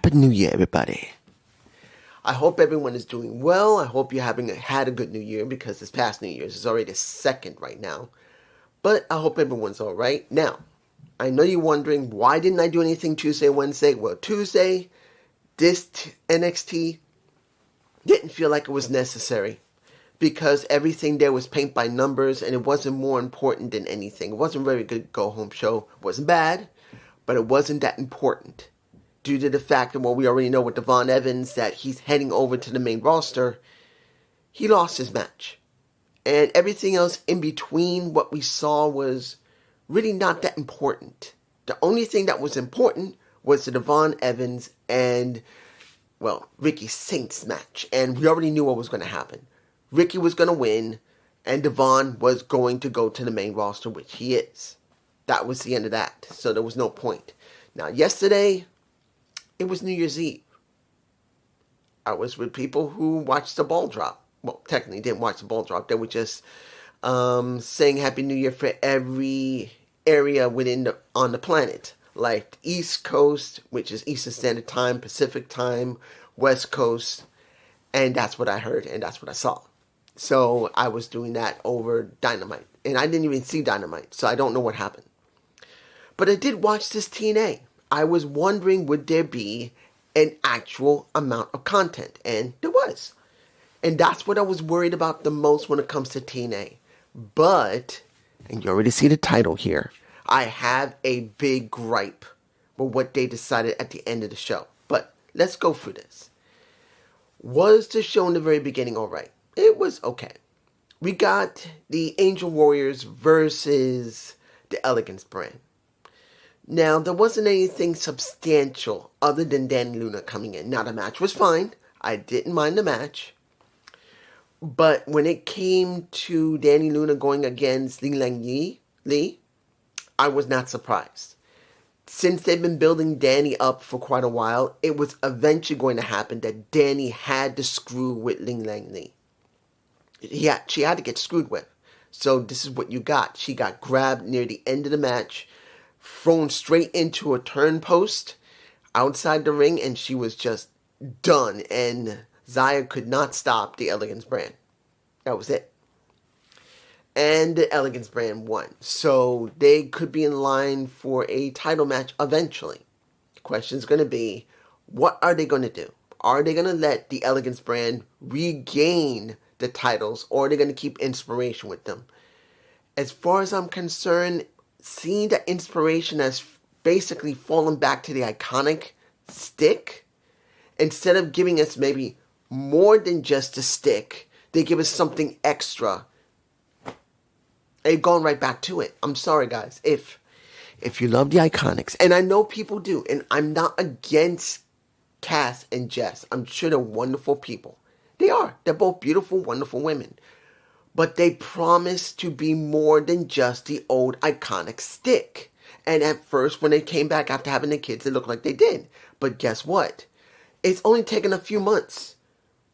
Happy New Year, everybody. I hope everyone is doing well. I hope you're had a good New Year because this past New Year's is already the second right now. But I hope everyone's all right. Now, I know you're wondering, why didn't I do anything Tuesday, Wednesday? Well, Tuesday, NXT didn't feel like it was necessary because everything there was paint by numbers and it wasn't more important than anything. It wasn't a very good go-home show. It wasn't bad, but it wasn't that important. Due to the fact that, well, we already know with Devon Evans that he's heading over to the main roster, he lost his match. And everything else in between what we saw was really not that important. The only thing that was important was the Devon Evans and, well, Ricky Saints match. And we already knew what was going to happen. Ricky was going to win, and Devon was going to go to the main roster, which he is. That was the end of that. So there was no point. Now, yesterday, it was New Year's Eve. I was with people who watched the ball drop. Well, technically didn't watch the ball drop. They were just saying Happy New Year for every area on the planet. Like East Coast, which is Eastern Standard Time, Pacific Time, West Coast. And that's what I heard and that's what I saw. So I was doing that over Dynamite. And I didn't even see Dynamite, so I don't know what happened. But I did watch this TNA. I was wondering, would there be an actual amount of content? And there was. And that's what I was worried about the most when it comes to TNA. But, and you already see the title here, I have a big gripe with what they decided at the end of the show. But let's go through this. Was the show in the very beginning alright? It was okay. We got the Angel Warriors versus the Elegance brand. Now, there wasn't anything substantial other than Danny Luna coming in. Now, the match was fine. I didn't mind the match. But when it came to Danny Luna going against Lee, I was not surprised. Since they've been building Danny up for quite a while, it was eventually going to happen that Danny had to screw with Lee. She had to get screwed with. So this is what you got. She got grabbed near the end of the match, thrown straight into a turn post outside the ring, and she was just done. And Zaya could not stop the Elegance brand. That was it. And the Elegance brand won. So they could be in line for a title match eventually. The question is going to be, what are they going to do? Are they going to let the Elegance brand regain the titles, or are they going to keep Inspiration with them? As far as I'm concerned, seeing that Inspiration has basically fallen back to the iconic stick, instead of giving us maybe more than just a stick, they give us something extra. They've gone right back to it. I'm sorry, guys. If you love the Iconics, and I know people do, and I'm not against Cass and Jess. I'm sure they're wonderful people. They are. They're both beautiful, wonderful women. But they promise to be more than just the old iconic stick. And at first, when they came back after having the kids, it looked like they did. But guess what? It's only taken a few months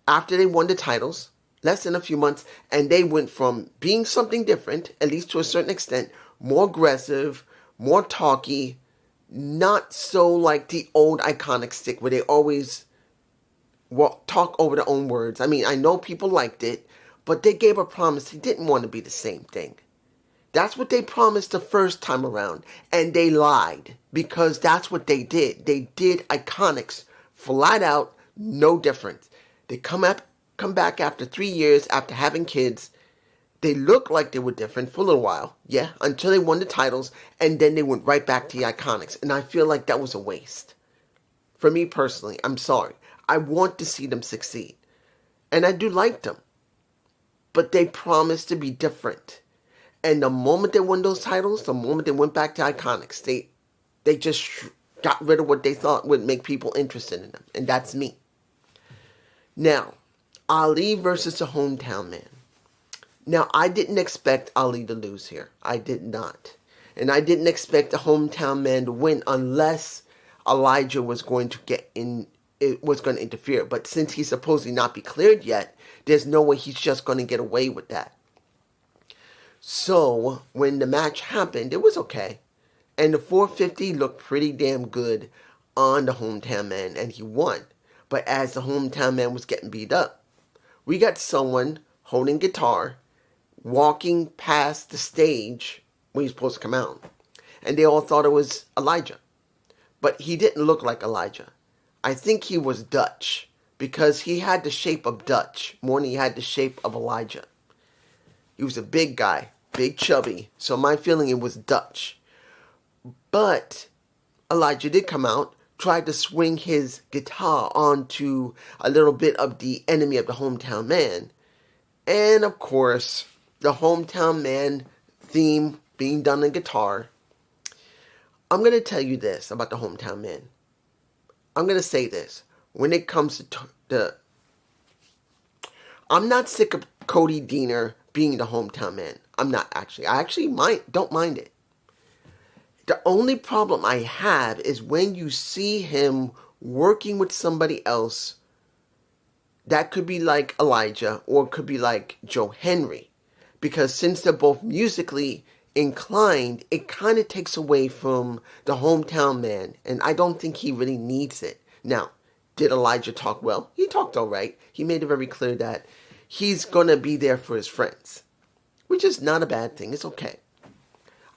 after they won the titles, less than a few months, and they went from being something different, at least to a certain extent, more aggressive, more talky, not so like the old iconic stick where they always talk over their own words. I mean, I know people liked it, but they gave a promise they didn't want to be the same thing. That's what they promised the first time around, and they lied, because that's what they did. They did Iconics flat out, no difference. They come back after 3 years after having kids. They looked like they were different for a little while, yeah, until they won the titles, and then they went right back to the Iconics, and I feel like that was a waste. For me personally, I'm sorry. I want to see them succeed, and I do like them, but they promised to be different. And the moment they won those titles, the moment they went back to Iconics, they just got rid of what they thought would make people interested in them, and that's me. Now, Ali versus the Hometown Man. Now, I didn't expect Ali to lose here. I did not. And I didn't expect the Hometown Man to win unless Elijah was going to interfere. But since he's supposedly not be cleared yet, there's no way he's just going to get away with that. So, when the match happened, it was okay. And the 450 looked pretty damn good on the hometown man and he won. But as the hometown man was getting beat up, we got someone holding guitar, walking past the stage when he's supposed to come out. And they all thought it was Elijah. But he didn't look like Elijah. I think he was Dutch because he had the shape of Dutch more than he had the shape of Elijah. He was a big guy, big chubby, so my feeling it was Dutch. But Elijah did come out, tried to swing his guitar onto a little bit of the enemy of the hometown man. And of course, the hometown man theme being done on guitar. I'm going to tell you this about the hometown man. I'm going to say this. When it comes to I'm not sick of Cody Deaner being the hometown man. I'm not actually. I actually don't mind it. The only problem I have is when you see him working with somebody else. That could be like Elijah or it could be like Joe Henry. Because since they're both musically inclined, it kind of takes away from the hometown man. And I don't think he really needs it. Now, did Elijah talk well? He talked all right. He made it very clear that he's going to be there for his friends. Which is not a bad thing. It's okay.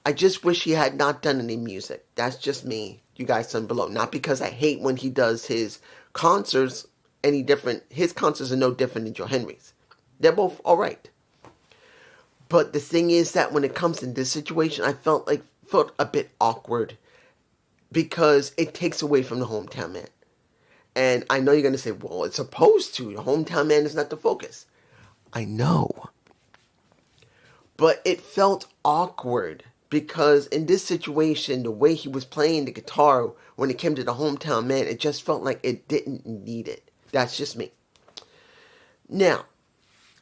I just wish he had not done any music. That's just me. You guys down below. Not because I hate when he does his concerts any different. His concerts are no different than Joe Henry's. They're both alright. But the thing is that when it comes to this situation, I felt a bit awkward because it takes away from the hometown man. And I know you're going to say, well, it's supposed to. The hometown man is not the focus. I know. But it felt awkward because in this situation, the way he was playing the guitar when it came to the hometown man, it just felt like it didn't need it. That's just me. Now,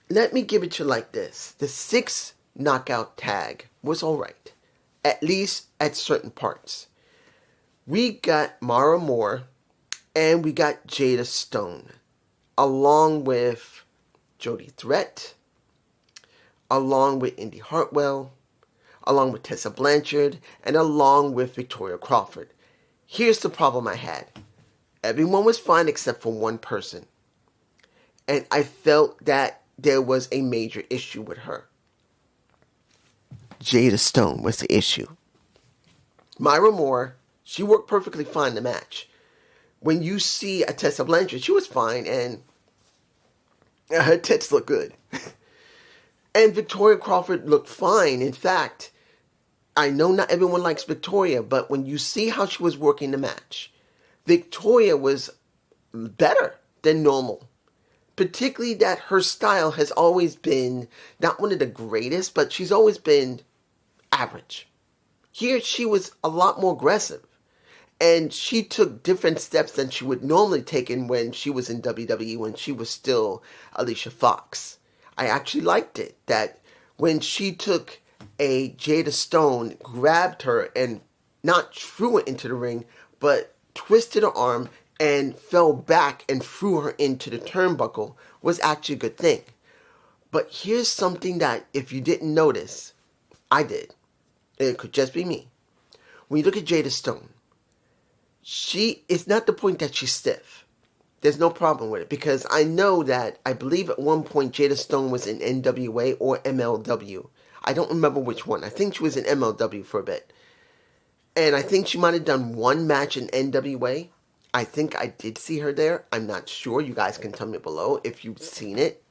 let me give it to you like this. The 6 knockout tag was alright. At least at certain parts. We got Mara Moore and we got Jada Stone. Along with Jody Threat. Along with Indy Hartwell. Along with Tessa Blanchard. And along with Victoria Crawford. Here's the problem I had. Everyone was fine except for one person. And I felt that there was a major issue with her. Jada Stone was the issue. Myra Moore, she worked perfectly fine in the match. When you see a Tessa Blanchard, she was fine and her tits look good. And Victoria Crawford looked fine. In fact, I know not everyone likes Victoria, but when you see how she was working the match, Victoria was better than normal. Particularly that her style has always been not one of the greatest, but she's always been average. Here she was a lot more aggressive. And she took different steps than she would normally take in when she was in WWE, when she was still Alicia Fox. I actually liked it, that when she took a Jada Stone, grabbed her and not threw her into the ring, but twisted her arm and fell back and threw her into the turnbuckle was actually a good thing. But here's something that if you didn't notice, I did. It could just be me. When you look at Jada Stone, it's not the point that she's stiff. There's no problem with it because I know that I believe at one point Jada Stone was in NWA or MLW. I don't remember which one. I think she was in MLW for a bit. And I think she might have done one match in NWA. I think I did see her there. I'm not sure. You guys can tell me below if you've seen it.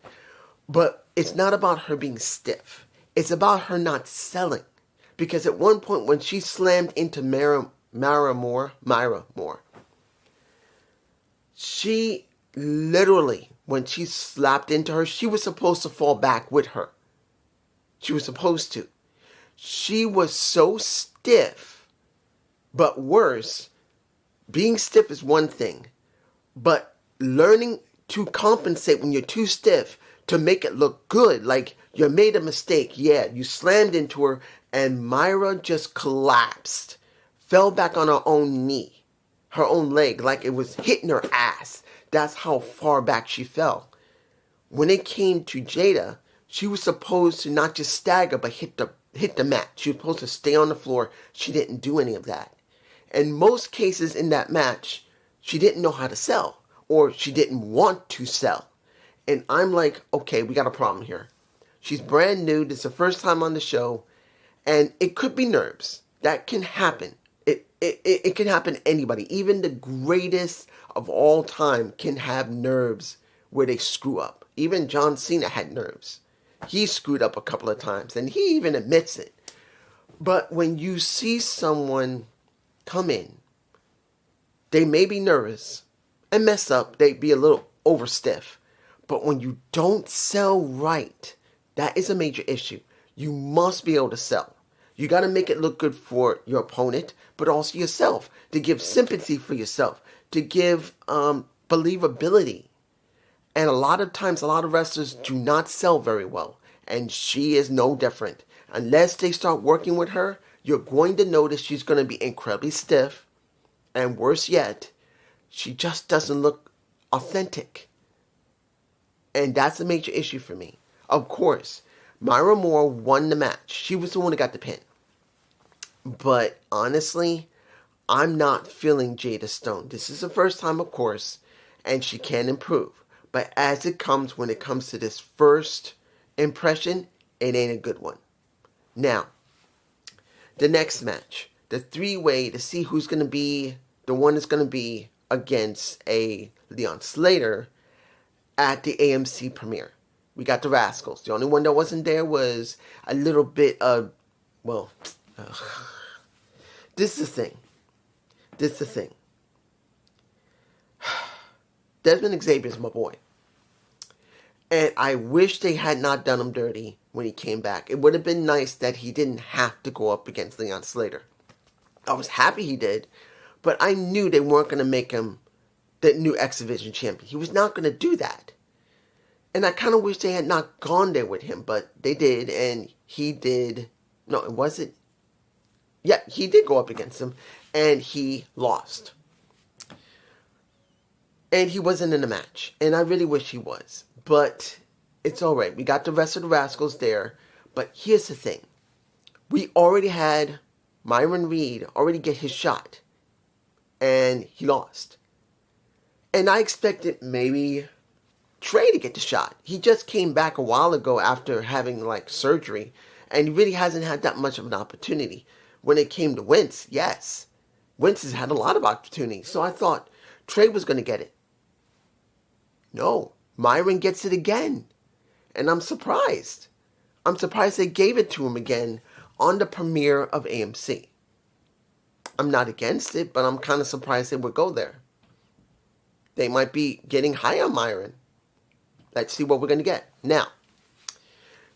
But it's not about her being stiff. It's about her not selling. Because at one point when she slammed into Myra Moore, she literally, when she slapped into her, she was supposed to fall back with her. She was supposed to. She was so stiff, but worse, being stiff is one thing, but learning to compensate when you're too stiff to make it look good, like you made a mistake. Yeah, you slammed into her and Myra just collapsed, fell back on her own knee, her own leg, like it was hitting her ass. That's how far back she fell. When it came to Jada, she was supposed to not just stagger, but hit the mat. She was supposed to stay on the floor. She didn't do any of that. In most cases in that match, she didn't know how to sell, or she didn't want to sell. And I'm like, okay, we got a problem here. She's brand new. This is the first time on the show. And it could be nerves. That can happen. It can happen to anybody. Even the greatest of all time can have nerves where they screw up. Even John Cena had nerves. He screwed up a couple of times. And he even admits it. But when you see someone come in, they may be nervous and mess up. They be a little overstiff. But when you don't sell right, that is a major issue. You must be able to sell. You got to make it look good for your opponent, but also yourself, to give sympathy for yourself, to give believability. And a lot of times, a lot of wrestlers do not sell very well. And she is no different. Unless they start working with her, you're going to notice she's going to be incredibly stiff. And worse yet, she just doesn't look authentic. And that's a major issue for me. Of course, Myra Moore won the match. She was the one who got the pin. But honestly, I'm not feeling Jada Stone. This is the first time, of course, and she can improve. But as it comes, when it comes to this first impression, it ain't a good one. Now, the next match, the three-way to see who's going to be the one that's going to be against a Leon Slater at the AMC premiere. We got the Rascals. The only one that wasn't there was a little bit of, well, this is the thing. Desmond Xavier's my boy. And I wish they had not done him dirty when he came back. It would have been nice that he didn't have to go up against Leon Slater. I was happy he did, but I knew they weren't going to make him the new X Division champion. He was not going to do that. And I kind of wish they had not gone there with him, but they did, and he did. No, it wasn't. Yeah, he did go up against him, and he lost. And he wasn't in the match, and I really wish he was. But it's all right. We got the rest of the Rascals there, but here's the thing. We already had Myron Reed already get his shot, and he lost. And I expected maybe Trey to get the shot. He just came back a while ago after having surgery, and he really hasn't had that much of an opportunity. When it came to Wentz, yes, Wentz has had a lot of opportunities, so I thought Trey was going to get it. No, Myron gets it again, and I'm surprised. I'm surprised they gave it to him again on the premiere of AMC. I'm not against it, but I'm kind of surprised they would go there. They might be getting high on Myron. Let's see what we're going to get. Now,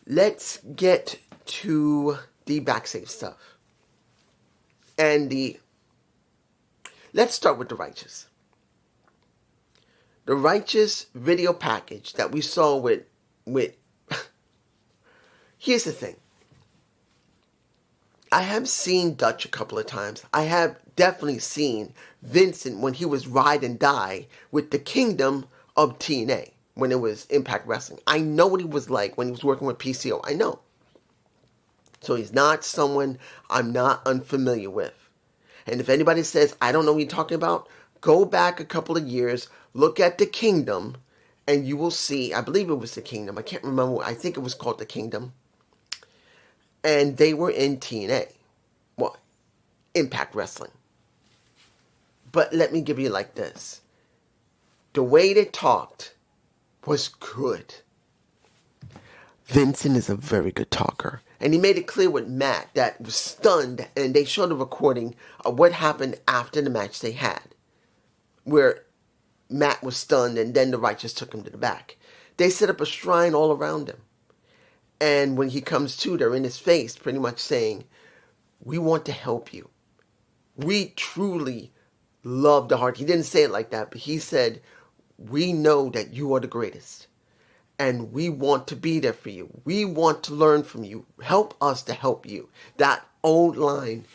let's get to the backstage stuff. And let's start with the Righteous. The Righteous video package that we saw with here's the thing. I have seen Dutch a couple of times. I have definitely seen Vincent when he was Ride and Die with the Kingdom of TNA when it was Impact Wrestling. I know what he was like when he was working with PCO. I know. So he's not someone I'm not unfamiliar with. And if anybody says, I don't know what you're talking about, go back a couple of years, look at the Kingdom, and you will see, I believe it was the Kingdom. I can't remember. I think it was called the Kingdom. And they were in TNA. Well, Impact Wrestling. But let me give you like this. The way they talked was good. Vincent is a very good talker. And he made it clear with Matt that was stunned, and they showed a recording of what happened after the match they had. Where Matt was stunned, and then the Righteous took him to the back. They set up a shrine all around him. And when he comes to, they're in his face, pretty much saying, we want to help you. We truly love the heart. He didn't say it like that, but he said, we know that you are the greatest. And we want to be there for you. We want to learn from you. Help us to help you. That old line.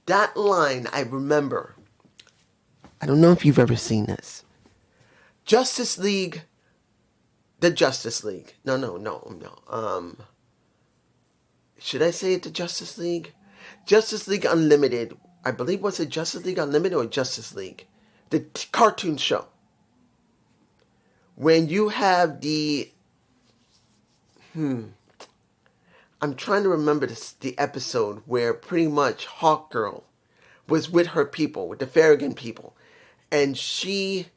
That line I remember. I don't know if you've ever seen this. Justice League. The Justice League. No. Should I say it, the Justice League? Justice League Unlimited I believe, was it Justice League Unlimited or Justice League? The cartoon show. When you have I'm trying to remember the episode where pretty much Hawkgirl was with her people, with the Farragon people. And she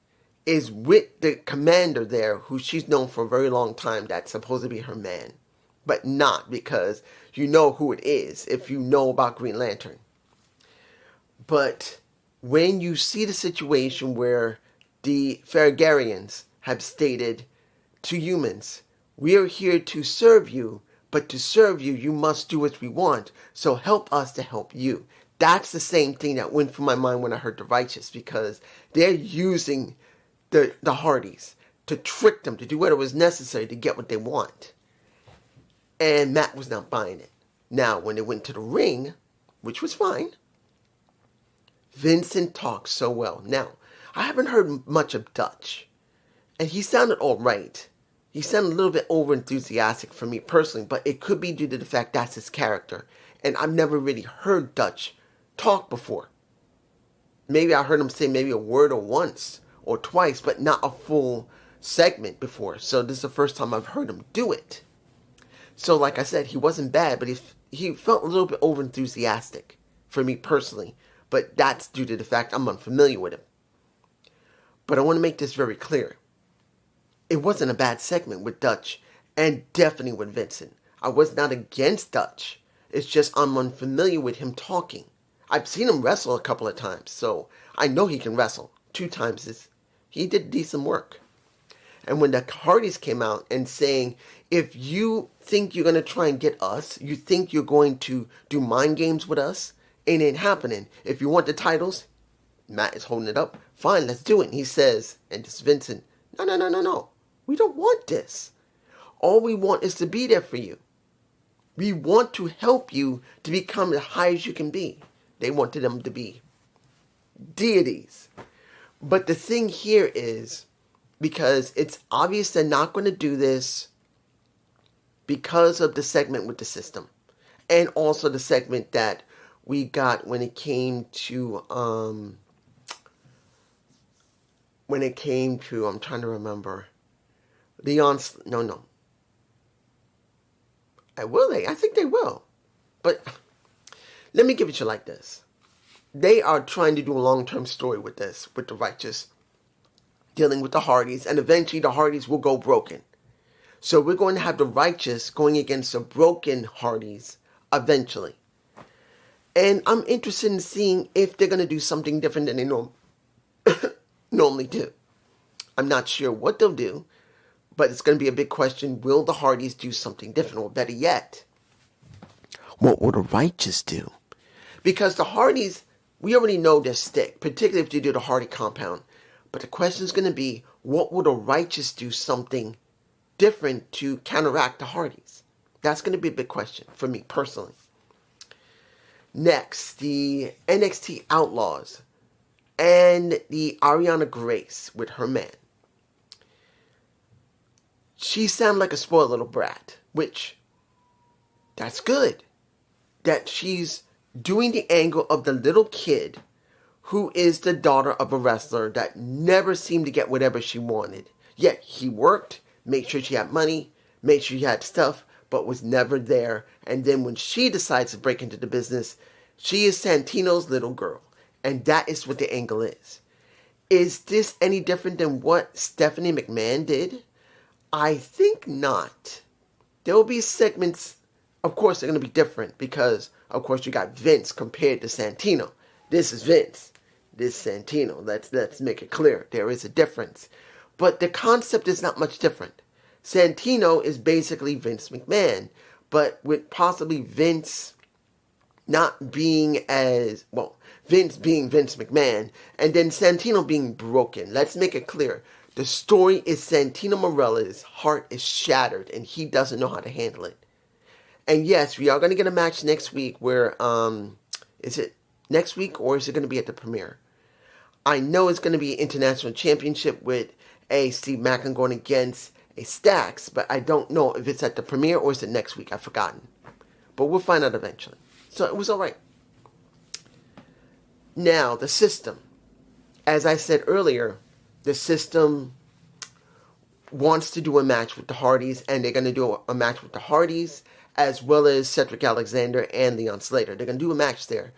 is with the commander there, who she's known for a very long time, that's supposed to be her man. But not, because you know who it is if you know about Green Lantern. But when you see the situation where the Farragarians have stated to humans, we are here to serve you, but to serve you, you must do what we want. So help us to help you. That's the same thing that went through my mind when I heard the Righteous, because they're using the Hardys to trick them, to do whatever was necessary to get what they want. And Matt was not buying it. Now, when they went to the ring, which was fine, Vincent talked so well. Now, I haven't heard much of Dutch, and he sounded all right. He sounded a little bit over-enthusiastic for me personally, but it could be due to the fact that's his character. And I've never really heard Dutch talk before. Maybe I heard him say maybe a word or once or twice, but not a full segment before. So this is the first time I've heard him do it. So like I said, he wasn't bad, but he felt a little bit over-enthusiastic for me personally. But that's due to the fact I'm unfamiliar with him. But I want to make this very clear. It wasn't a bad segment with Dutch, and definitely with Vincent. I was not against Dutch. It's just I'm unfamiliar with him talking. I've seen him wrestle a couple of times, so I know he can wrestle. 2 times he did decent work. And when the Hardys came out and saying, if you think you're going to try and get us, you think you're going to do mind games with us, it ain't happening. If you want the titles, Matt is holding it up. Fine, let's do it. And he says, and this Vincent, no. We don't want this. All we want is to be there for you. We want to help you to become as high as you can be. They wanted them to be deities. But the thing here is, because it's obvious they're not going to do this because of the segment with the system. And also the segment that we got when it came to, I'm trying to remember. No. I think they will. But let me give it to you like this. They are trying to do a long-term story with this, with the Righteous, dealing with the Hardys, and eventually the Hardys will go broken. So we're going to have the Righteous going against the broken Hardys eventually. And I'm interested in seeing if they're going to do something different than they normally do. I'm not sure what they'll do, but it's going to be a big question. Will the Hardys do something different? Or better yet, what will the Righteous do? Because the Hardys, we already know their stick, particularly if you do the Hardy compound. But the question is going to be, what will the Righteous do something different to counteract the Hardys? That's going to be a big question for me personally. Next, the NXT Outlaws and the Ariana Grace with her man. She sounded like a spoiled little brat, which, that's good. That she's doing the angle of the little kid who is the daughter of a wrestler that never seemed to get whatever she wanted. Yet he worked, made sure she had money, made sure she had stuff, but was never there. And then when she decides to break into the business, she is Santino's little girl. And that is what the angle is. Is this any different than what Stephanie McMahon did? I think not. There will be segments, of course, they're going to be different because, of course, you got Vince compared to Santino. This is Vince. This is Santino. Let's make it clear. There is a difference. But the concept is not much different. Santino is basically Vince McMahon, but with possibly Vince not being Vince being Vince McMahon, and then Santino being broken. Let's make it clear. The story is Santino Marella's heart is shattered, and he doesn't know how to handle it. And yes, we are going to get a match next week where, is it next week or is it going to be at the premiere? I know it's going to be an international championship with a Steve Macklin going against a Stax, but I don't know if it's at the premiere or is it next week. I've forgotten. But we'll find out eventually. So it was alright. Now, the system. As I said earlier, the system wants to do a match with the Hardys, and they're going to do a match with the Hardys, as well as Cedric Alexander and Leon Slater. They're going to do a match there.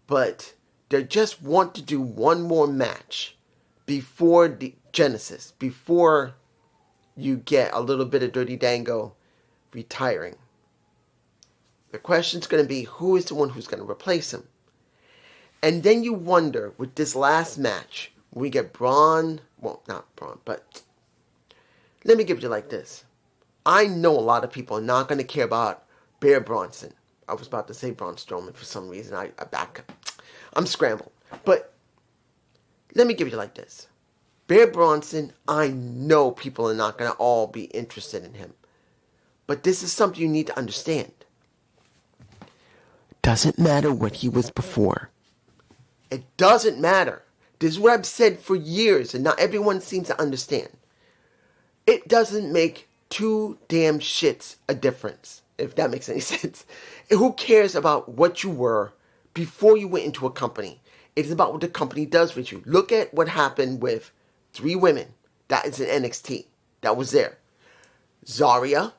But they just want to do one more match before the Genesis, before you get a little bit of Dirty Dango retiring. The question's going to be, who is the one who's going to replace him? And then you wonder, with this last match, we get Braun, well, not Braun, but let me give it to you like this. I know a lot of people are not going to care about Bear Bronson. I was about to say Braun Strowman for some reason. I'm scrambled. But let me give it to you like this. Bear Bronson, I know people are not going to all be interested in him. But this is something you need to understand. It doesn't matter what he was before. It doesn't matter. This is what I've said for years, and not everyone seems to understand. It doesn't make two damn shits a difference, if that makes any sense. Who cares about what you were before you went into a company? It is about what the company does with you. Look at what happened with 3 women. That is in NXT. That was there. Zarya,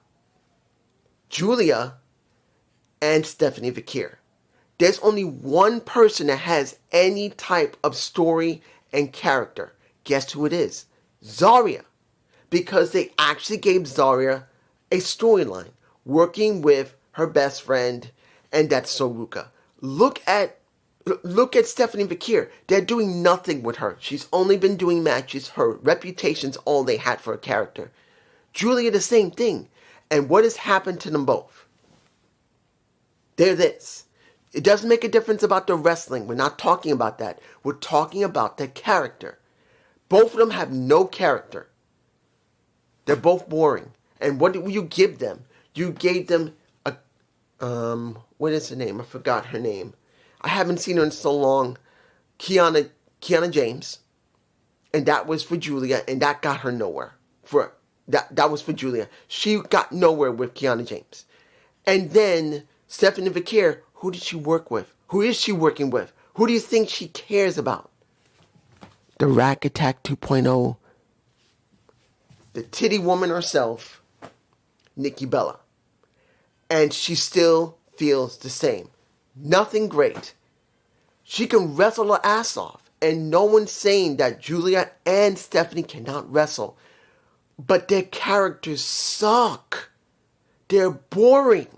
Julia, and Stephanie Vakir. There's only one person that has any type of story and character. Guess who it is? Zarya. Because they actually gave Zarya a storyline, working with her best friend, and that's Soruka. Look at Stephanie Vakir. They're doing nothing with her. She's only been doing matches. Her reputation's all they had for a character. Julia, the same thing. And what has happened to them both? They're this. It doesn't make a difference about the wrestling. We're not talking about that. We're talking about the character. Both of them have no character. They're both boring. And what did you give them? You gave them a, what is her name? I forgot her name. I haven't seen her in so long. Kiana James. And that was for Julia, and that got her nowhere. That was for Julia. She got nowhere with Kiana James. And then Stephanie Vakir, who did she work with? Who is she working with? Who do you think she cares about? The Rack Attack 2.0. The titty woman herself, Nikki Bella. And she still feels the same. Nothing great. She can wrestle her ass off. And no one's saying that Julia and Stephanie cannot wrestle. But their characters suck. They're boring.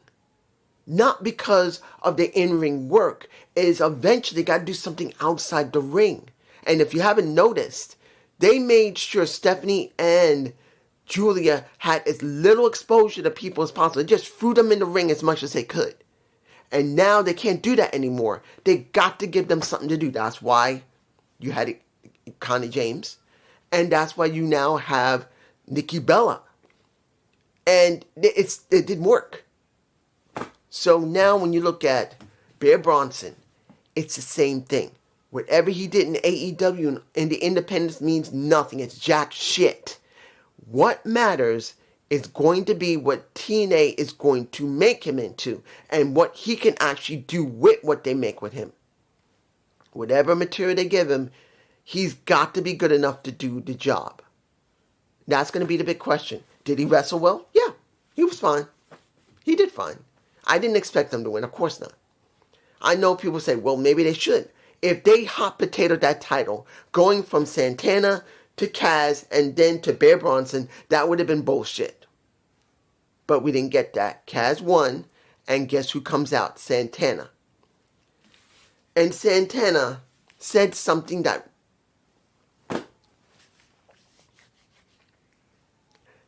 Not because of the in-ring work. It is eventually got to do something outside the ring. And if you haven't noticed, they made sure Stephanie and Julia had as little exposure to people as possible. They just threw them in the ring as much as they could. And now they can't do that anymore. They got to give them something to do. That's why you had Connie James. And that's why you now have Nikki Bella. And it didn't work. So now when you look at Bear Bronson, it's the same thing. Whatever he did in AEW and the independents means nothing. It's jack shit. What matters is going to be what TNA is going to make him into and what he can actually do with what they make with him. Whatever material they give him, he's got to be good enough to do the job. That's going to be the big question. Did he wrestle well? Yeah, he was fine. He did fine. I didn't expect them to win. Of course not. I know people say, well, maybe they should. If they hot potatoed that title, going from Santana to Kaz and then to Bear Bronson, that would have been bullshit. But we didn't get that. Kaz won, and guess who comes out? Santana. And Santana said something that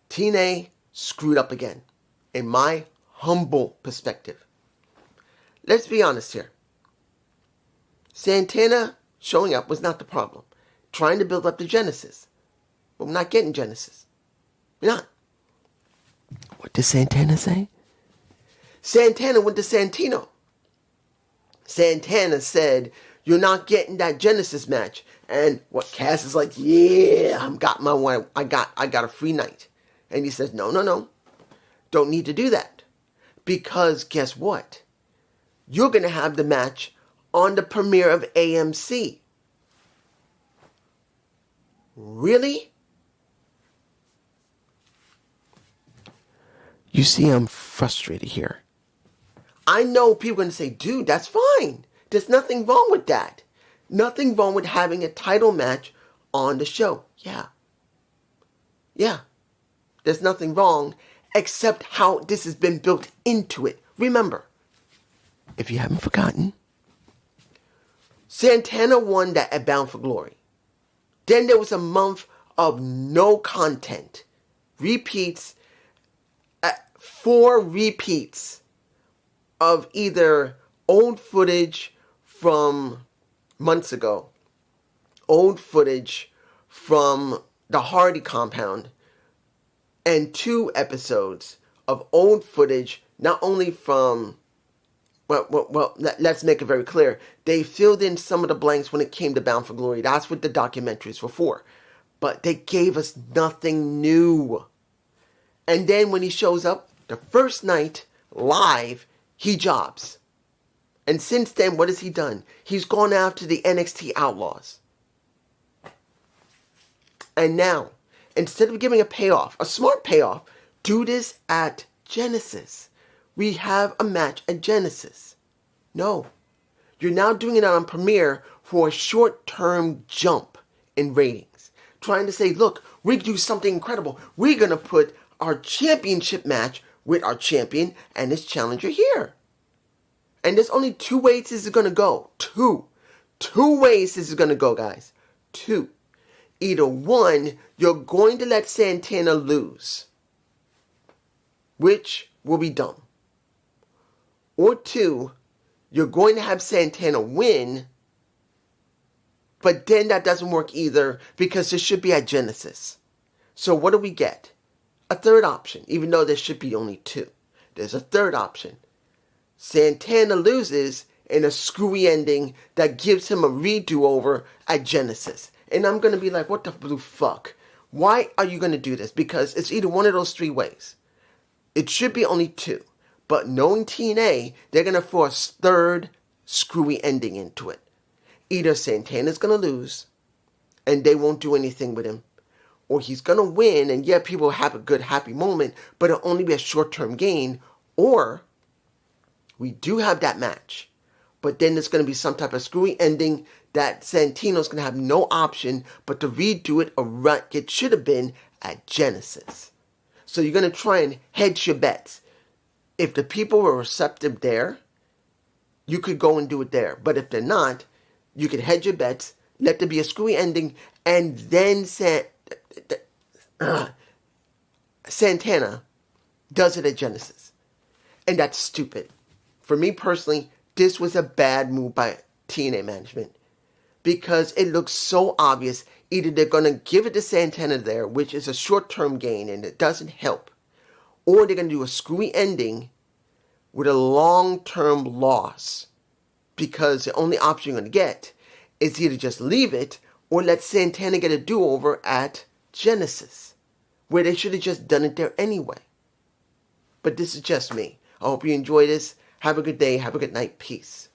TNA screwed up again, in my humble perspective. Let's be honest here. Santana showing up was not the problem. Trying to build up the Genesis. But we're not getting Genesis. We're not. What did Santana say? Santana went to Santino. Santana said, you're not getting that Genesis match. And what Cass is like, yeah, I got my one. I got a free night. And he says, no. Don't need to do that. Because guess what? You're going to have the match on the premiere of AMC. Really? You see, I'm frustrated here. I know people are going to say, dude, that's fine. There's nothing wrong with that. Nothing wrong with having a title match on the show. Yeah. There's nothing wrong except how this has been built into it. Remember, if you haven't forgotten, Santana won that at Bound for Glory. Then there was a month of no content. Repeats, 4 repeats of either old footage from months ago, old footage from the Hardy compound, and 2 episodes of old footage, not only from, let's make it very clear. They filled in some of the blanks when it came to Bound for Glory. That's what the documentaries were for. But they gave us nothing new. And then when he shows up, the first night, live, he jobs. And since then, what has he done? He's gone after the NXT Outlaws. And now, instead of giving a payoff, a smart payoff, do this at Genesis. We have a match at Genesis. No. You're now doing it on Premiere for a short-term jump in ratings. Trying to say, look, we can do something incredible. We're going to put our championship match with our champion and his challenger here. And there's only 2 ways this is going to go. 2. 2 ways this is going to go, guys. 2. Either 1, you're going to let Santana lose, which will be dumb. Or 2, you're going to have Santana win, but then that doesn't work either because this should be at Genesis. So what do we get? A third option, even though there should be only 2. There's a third option. Santana loses in a screwy ending that gives him a redo-over at Genesis. And I'm going to be like, what the blue fuck? Why are you going to do this? Because it's either one of those 3 ways. It should be only 2. But knowing TNA, they're going to force third screwy ending into it. Either Santana's going to lose, and they won't do anything with him. Or he's going to win, and yeah, people will have a good, happy moment, but it'll only be a short-term gain. Or we do have that match, but then there's going to be some type of screwy ending that Santino's going to have no option but to redo it or it should have been at Genesis. So you're going to try and hedge your bets. If the people were receptive there, you could go and do it there. But if they're not, you could hedge your bets, let there be a screwy ending, and then Santana does it at Genesis. And that's stupid. For me personally, this was a bad move by TNA management. Because it looks so obvious. Either they're going to give it to Santana there, which is a short-term gain and it doesn't help. Or they're going to do a screwy ending with a long-term loss. Because the only option you're going to get is either just leave it or let Santana get a do-over at Genesis. Where they should have just done it there anyway. But this is just me. I hope you enjoy this. Have a good day. Have a good night. Peace.